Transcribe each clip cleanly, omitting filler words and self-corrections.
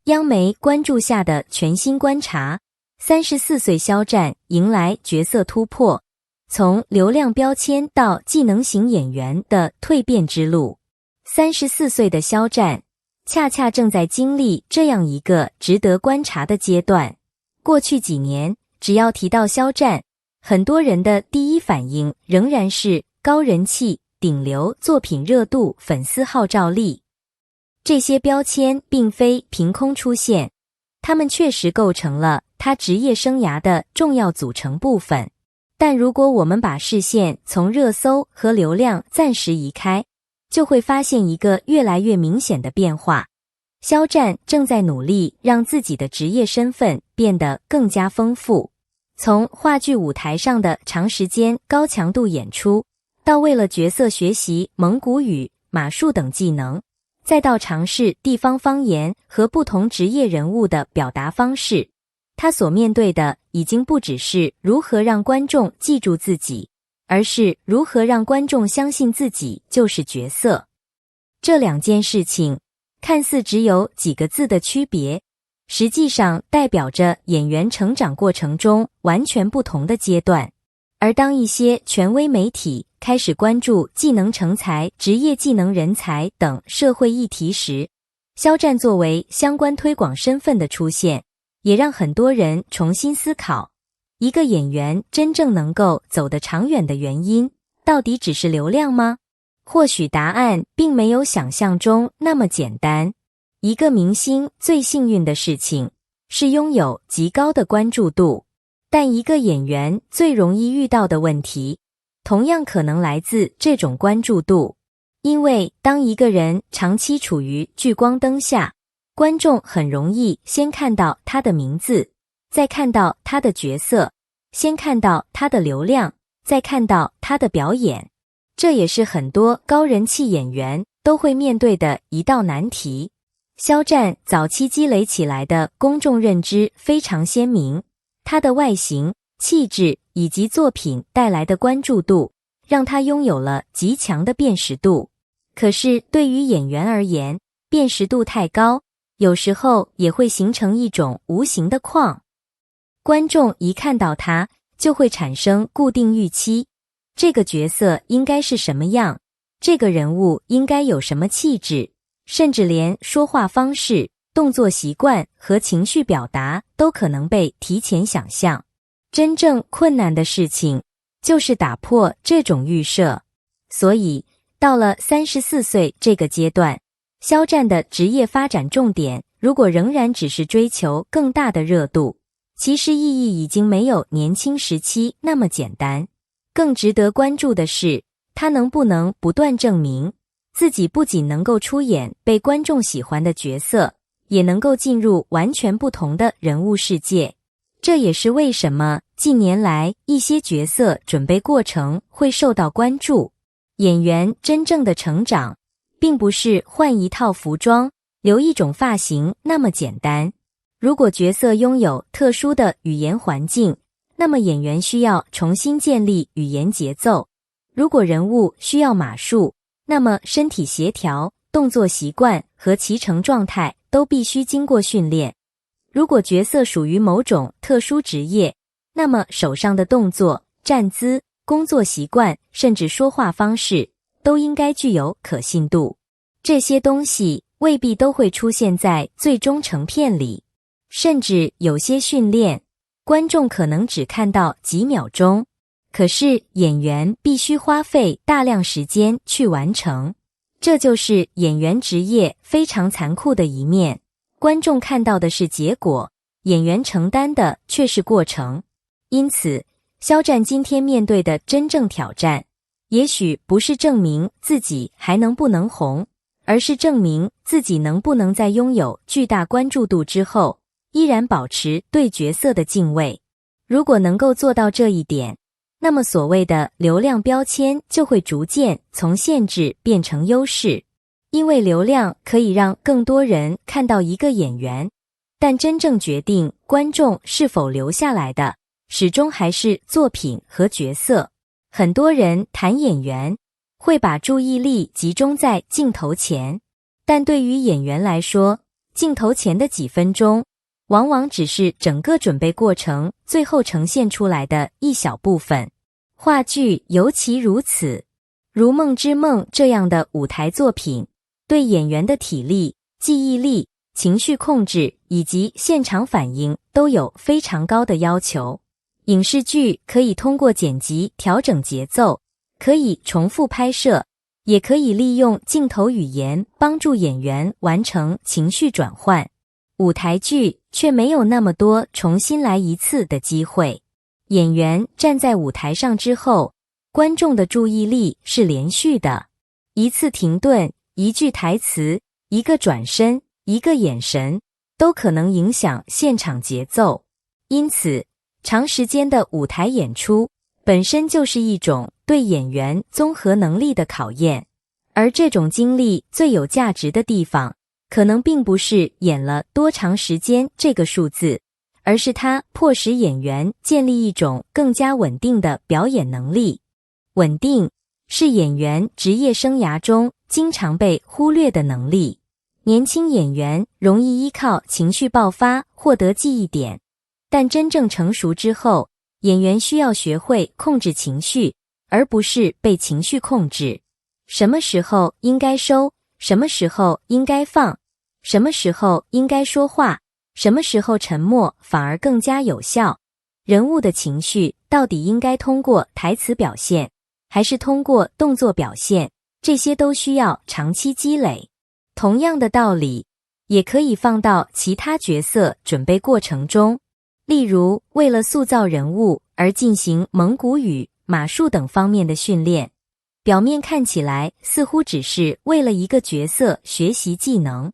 央媒关注下的全新观察，34岁肖战迎来角色突破，从流量标签到技能型演员的蜕变之路。34岁的肖战恰恰正在经历这样一个值得观察的阶段。过去几年，只要提到肖战，很多人的第一反应仍然是高人气、顶流作品热度、粉丝号召力。这些标签并非凭空出现，他们确实构成了他职业生涯的重要组成部分。但如果我们把视线从热搜和流量暂时移开，就会发现一个越来越明显的变化。肖战正在努力让自己的职业身份变得更加丰富，从话剧舞台上的长时间高强度演出，到为了角色学习蒙古语、马术等技能，再到尝试地方方言和不同职业人物的表达方式，他所面对的已经不只是如何让观众记住自己，而是如何让观众相信自己就是角色。这两件事情看似只有几个字的区别，实际上代表着演员成长过程中完全不同的阶段。而当一些权威媒体开始关注技能成才、职业技能人才等社会议题时，肖战作为相关推广身份的出现，也让很多人重新思考，一个演员真正能够走得长远的原因，到底只是流量吗？或许答案并没有想象中那么简单。一个明星最幸运的事情是拥有极高的关注度，但一个演员最容易遇到的问题，同样可能来自这种关注度。因为当一个人长期处于聚光灯下，观众很容易先看到他的名字，再看到他的角色，先看到他的流量，再看到他的表演。这也是很多高人气演员都会面对的一道难题。肖战早期积累起来的公众认知非常鲜明，他的外形、气质以及作品带来的关注度，让他拥有了极强的辨识度。可是对于演员而言，辨识度太高，有时候也会形成一种无形的框。观众一看到他，就会产生固定预期，这个角色应该是什么样，这个人物应该有什么气质，甚至连说话方式、动作习惯和情绪表达都可能被提前想象。真正困难的事情就是打破这种预设。所以到了34岁这个阶段，肖战的职业发展重点如果仍然只是追求更大的热度，其实意义已经没有年轻时期那么简单。更值得关注的是，他能不能不断证明自己不仅能够出演被观众喜欢的角色，也能够进入完全不同的人物世界。这也是为什么近年来一些角色准备过程会受到关注。演员真正的成长，并不是换一套服装、留一种发型那么简单。如果角色拥有特殊的语言环境，那么演员需要重新建立语言节奏；如果人物需要马术，那么身体协调、动作习惯和骑乘状态都必须经过训练。如果角色属于某种特殊职业，那么手上的动作、站姿、工作习惯，甚至说话方式，都应该具有可信度。这些东西未必都会出现在最终成片里，甚至有些训练，观众可能只看到几秒钟，可是演员必须花费大量时间去完成。这就是演员职业非常残酷的一面。观众看到的是结果，演员承担的却是过程。因此，肖战今天面对的真正挑战，也许不是证明自己还能不能红，而是证明自己能不能在拥有巨大关注度之后，依然保持对角色的敬畏。如果能够做到这一点，那么所谓的流量标签就会逐渐从限制变成优势。因为流量可以让更多人看到一个演员，但真正决定观众是否留下来的，始终还是作品和角色。很多人谈演员，会把注意力集中在镜头前，但对于演员来说，镜头前的几分钟，往往只是整个准备过程最后呈现出来的一小部分。话剧尤其如此，如《梦之梦》这样的舞台作品，对演员的体力、记忆力、情绪控制以及现场反应都有非常高的要求。影视剧可以通过剪辑调整节奏，可以重复拍摄，也可以利用镜头语言帮助演员完成情绪转换。舞台剧却没有那么多重新来一次的机会。演员站在舞台上之后，观众的注意力是连续的，一次停顿，一句台词，一个转身，一个眼神，都可能影响现场节奏。因此，长时间的舞台演出本身就是一种对演员综合能力的考验，而这种经历最有价值的地方，可能并不是演了多长时间这个数字，而是它迫使演员建立一种更加稳定的表演能力。稳定是演员职业生涯中经常被忽略的能力。年轻演员容易依靠情绪爆发获得记忆点，但真正成熟之后，演员需要学会控制情绪，而不是被情绪控制。什么时候应该收，什么时候应该放，什么时候应该说话，什么时候沉默反而更加有效。人物的情绪到底应该通过台词表现，还是通过动作表现，这些都需要长期积累。同样的道理，也可以放到其他角色准备过程中。例如，为了塑造人物而进行蒙古语、马术等方面的训练，表面看起来似乎只是为了一个角色学习技能，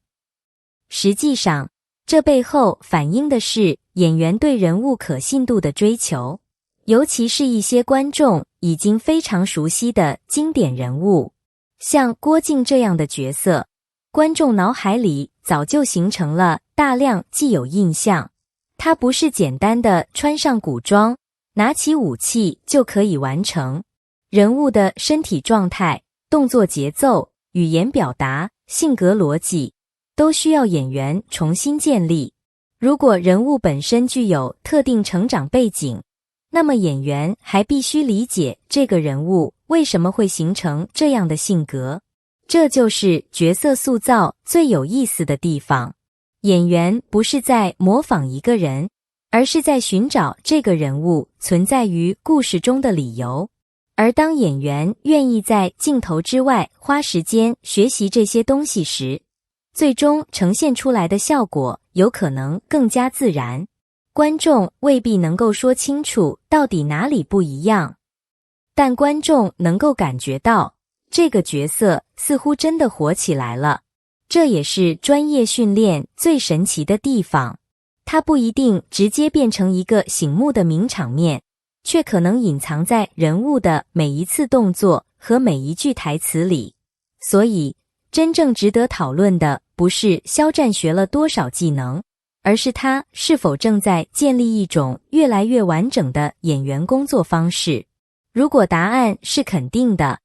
实际上，这背后反映的是演员对人物可信度的追求，尤其是一些观众已经非常熟悉的经典人物，像郭靖这样的角色，观众脑海里早就形成了大量既有印象。他不是简单的穿上古装，拿起武器就可以完成。人物的身体状态、动作节奏、语言表达、性格逻辑，都需要演员重新建立。如果人物本身具有特定成长背景，那么演员还必须理解这个人物为什么会形成这样的性格。这就是角色塑造最有意思的地方。演员不是在模仿一个人，而是在寻找这个人物存在于故事中的理由。而当演员愿意在镜头之外花时间学习这些东西时，最终呈现出来的效果有可能更加自然。观众未必能够说清楚到底哪里不一样，但观众能够感觉到这个角色似乎真的活起来了。这也是专业训练最神奇的地方，它不一定直接变成一个醒目的名场面，却可能隐藏在人物的每一次动作和每一句台词里。所以，真正值得讨论的不是肖战学了多少技能，而是他是否正在建立一种越来越完整的演员工作方式。如果答案是肯定的，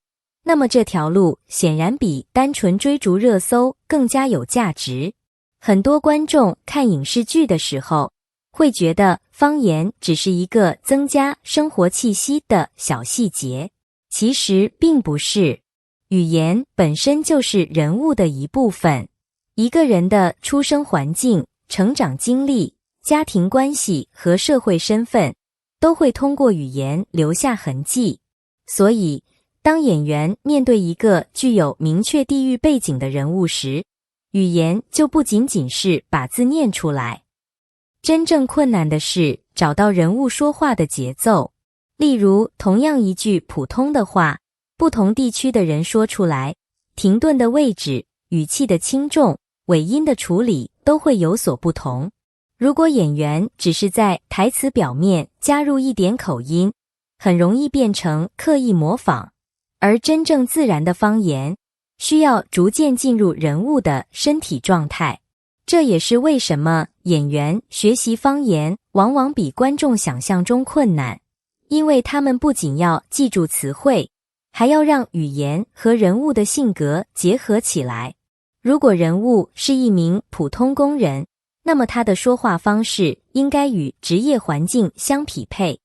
那么这条路显然比单纯追逐热搜更加有价值。很多观众看影视剧的时候，会觉得方言只是一个增加生活气息的小细节，其实并不是。语言本身就是人物的一部分，一个人的出生环境、成长经历、家庭关系和社会身份，都会通过语言留下痕迹。所以，当演员面对一个具有明确地域背景的人物时，语言就不仅仅是把字念出来。真正困难的是找到人物说话的节奏。例如，同样一句普通的话，不同地区的人说出来，停顿的位置、语气的轻重、尾音的处理都会有所不同。如果演员只是在台词表面加入一点口音，很容易变成刻意模仿。而真正自然的方言，需要逐渐进入人物的身体状态。这也是为什么演员学习方言往往比观众想象中困难，因为他们不仅要记住词汇，还要让语言和人物的性格结合起来。如果人物是一名普通工人，那么他的说话方式应该与职业环境相匹配。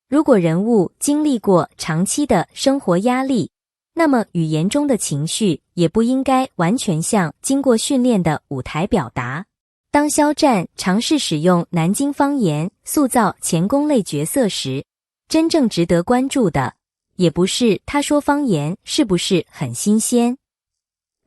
如果人物经历过长期的生活压力，那么语言中的情绪也不应该完全像经过训练的舞台表达。当肖战尝试使用南京方言塑造前宫类角色时，真正值得关注的也不是他说方言是不是很新鲜，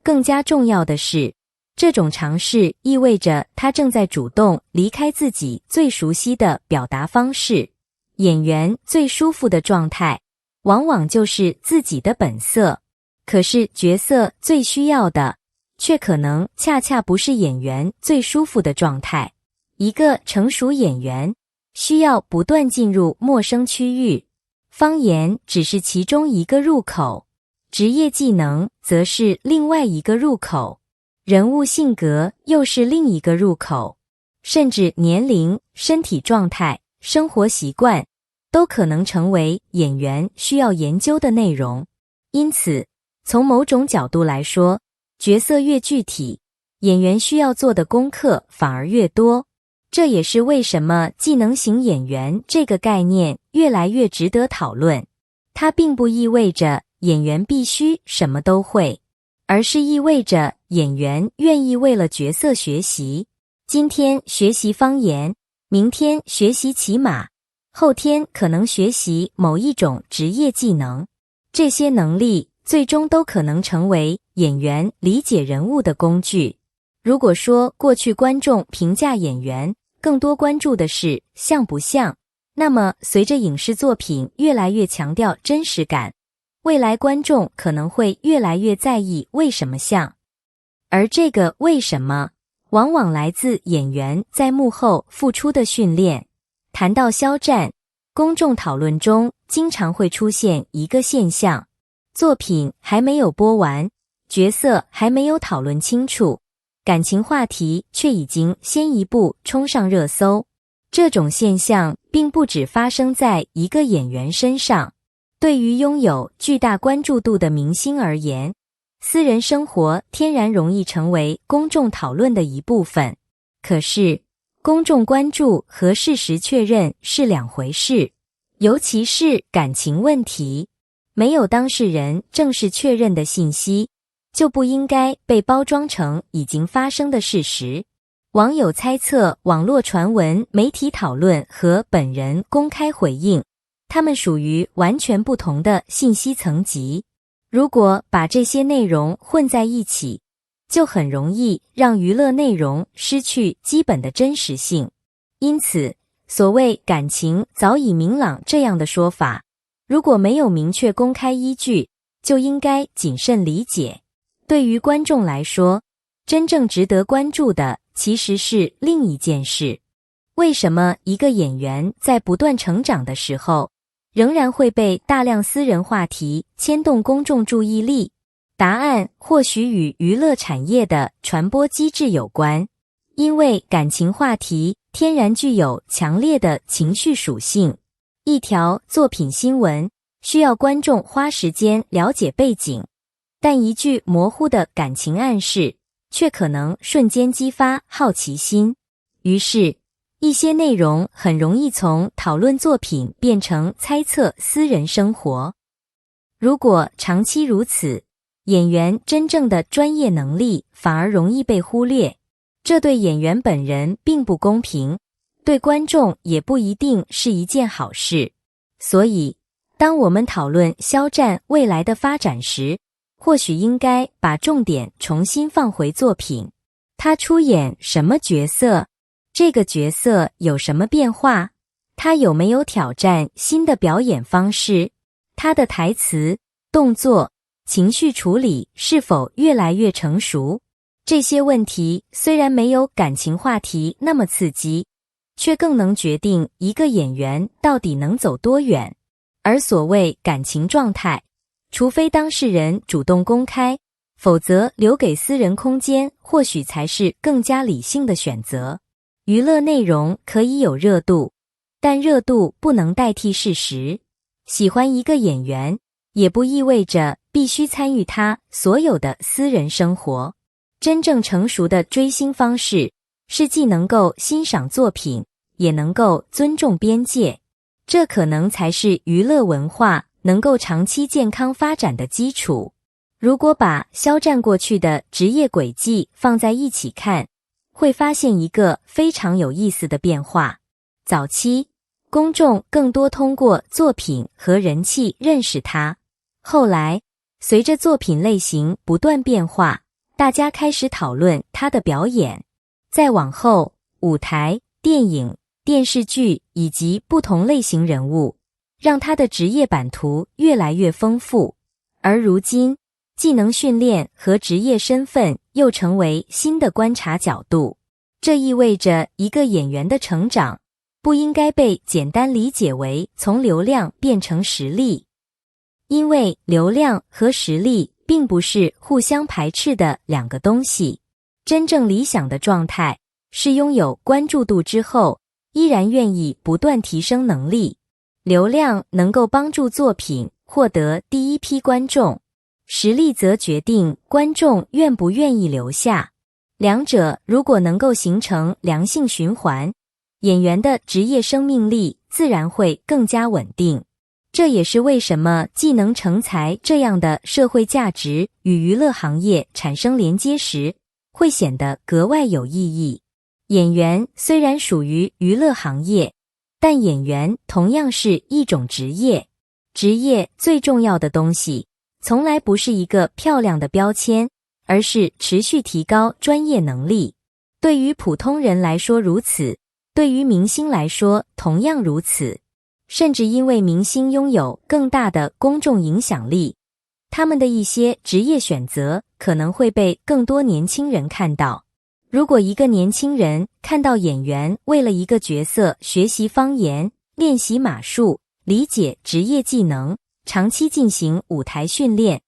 更加重要的是，这种尝试意味着他正在主动离开自己最熟悉的表达方式。演员最舒服的状态往往就是自己的本色，可是角色最需要的却可能恰恰不是演员最舒服的状态。一个成熟演员需要不断进入陌生区域，方言只是其中一个入口，职业技能则是另外一个入口，人物性格又是另一个入口，甚至年龄、身体状态、生活习惯都可能成为演员需要研究的内容。因此，从某种角度来说，角色越具体，演员需要做的功课反而越多。这也是为什么技能型演员这个概念越来越值得讨论。它并不意味着演员必须什么都会，而是意味着演员愿意为了角色学习。今天学习方言，明天学习骑马，后天可能学习某一种职业技能。这些能力最终都可能成为演员理解人物的工具。如果说过去观众评价演员更多关注的是像不像，那么随着影视作品越来越强调真实感，未来观众可能会越来越在意为什么像。而这个为什么往往来自演员在幕后付出的训练。谈到肖战，公众讨论中经常会出现一个现象，作品还没有播完，角色还没有讨论清楚，感情话题却已经先一步冲上热搜。这种现象并不只发生在一个演员身上，对于拥有巨大关注度的明星而言，私人生活天然容易成为公众讨论的一部分。可是，公众关注和事实确认是两回事，尤其是感情问题，没有当事人正式确认的信息，就不应该被包装成已经发生的事实。网友猜测、网络传闻、媒体讨论和本人公开回应，它们属于完全不同的信息层级。如果把这些内容混在一起，就很容易让娱乐内容失去基本的真实性。因此，所谓感情早已明朗这样的说法，如果没有明确公开依据，就应该谨慎理解。对于观众来说，真正值得关注的其实是另一件事。为什么一个演员在不断成长的时候，仍然会被大量私人话题牵动公众注意力？答案或许与娱乐产业的传播机制有关。因为感情话题天然具有强烈的情绪属性，一条作品新闻需要观众花时间了解背景，但一句模糊的感情暗示却可能瞬间激发好奇心。于是，一些内容很容易从讨论作品变成猜测私人生活。如果长期如此，演员真正的专业能力反而容易被忽略，这对演员本人并不公平，对观众也不一定是一件好事。所以，当我们讨论肖战未来的发展时，或许应该把重点重新放回作品。他出演什么角色？这个角色有什么变化？他有没有挑战新的表演方式？他的台词、动作、情绪处理是否越来越成熟？这些问题虽然没有感情话题那么刺激，却更能决定一个演员到底能走多远。而所谓感情状态，除非当事人主动公开，否则留给私人空间或许才是更加理性的选择。娱乐内容可以有热度，但热度不能代替事实。喜欢一个演员，也不意味着必须参与他所有的私人生活。真正成熟的追星方式是既能够欣赏作品，也能够尊重边界，这可能才是娱乐文化能够长期健康发展的基础。如果把肖战过去的职业轨迹放在一起看，会发现一个非常有意思的变化。早期，公众更多通过作品和人气认识他，后来，随着作品类型不断变化，大家开始讨论他的表演。再往后，舞台、电影、电视剧以及不同类型人物，让他的职业版图越来越丰富。而如今，技能训练和职业身份又成为新的观察角度。这意味着一个演员的成长，不应该被简单理解为从流量变成实力。因为流量和实力并不是互相排斥的两个东西。真正理想的状态是拥有关注度之后，依然愿意不断提升能力。流量能够帮助作品获得第一批观众，实力则决定观众愿不愿意留下。两者如果能够形成良性循环，演员的职业生命力自然会更加稳定。这也是为什么技能成才这样的社会价值与娱乐行业产生连接时，会显得格外有意义。演员虽然属于娱乐行业，但演员同样是一种职业。职业最重要的东西，从来不是一个漂亮的标签，而是持续提高专业能力。对于普通人来说如此，对于明星来说同样如此。甚至因为明星拥有更大的公众影响力，他们的一些职业选择可能会被更多年轻人看到。如果一个年轻人看到演员为了一个角色学习方言、练习马术、理解职业技能，长期进行舞台训练，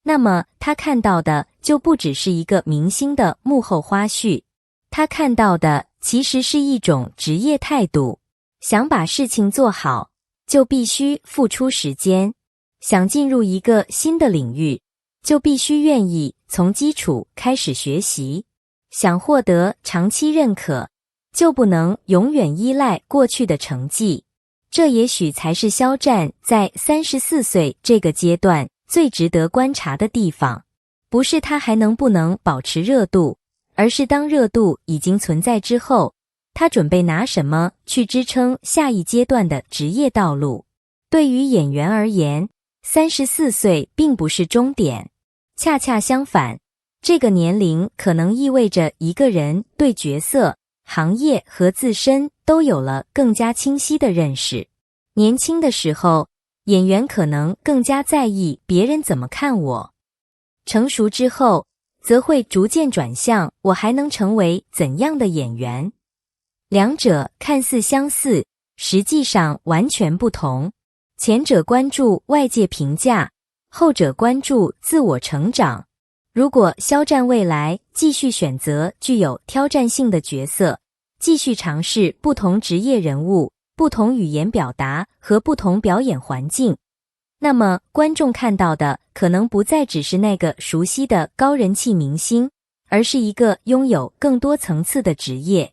那么他看到的就不只是一个明星的幕后花絮，他看到的其实是一种职业态度。想把事情做好，就必须付出时间；想进入一个新的领域，就必须愿意从基础开始学习；想获得长期认可，就不能永远依赖过去的成绩。这也许才是肖战在34岁这个阶段最值得观察的地方。不是他还能不能保持热度，而是当热度已经存在之后，他准备拿什么去支撑下一阶段的职业道路。对于演员而言，34岁并不是终点，恰恰相反，这个年龄可能意味着一个人对角色、行业和自身都有了更加清晰的认识。年轻的时候，演员可能更加在意别人怎么看我，成熟之后，则会逐渐转向我还能成为怎样的演员。两者看似相似，实际上完全不同。前者关注外界评价，后者关注自我成长。如果肖战未来继续选择具有挑战性的角色，继续尝试不同职业人物、不同语言表达和不同表演环境，那么观众看到的可能不再只是那个熟悉的高人气明星，而是一个拥有更多层次的职业。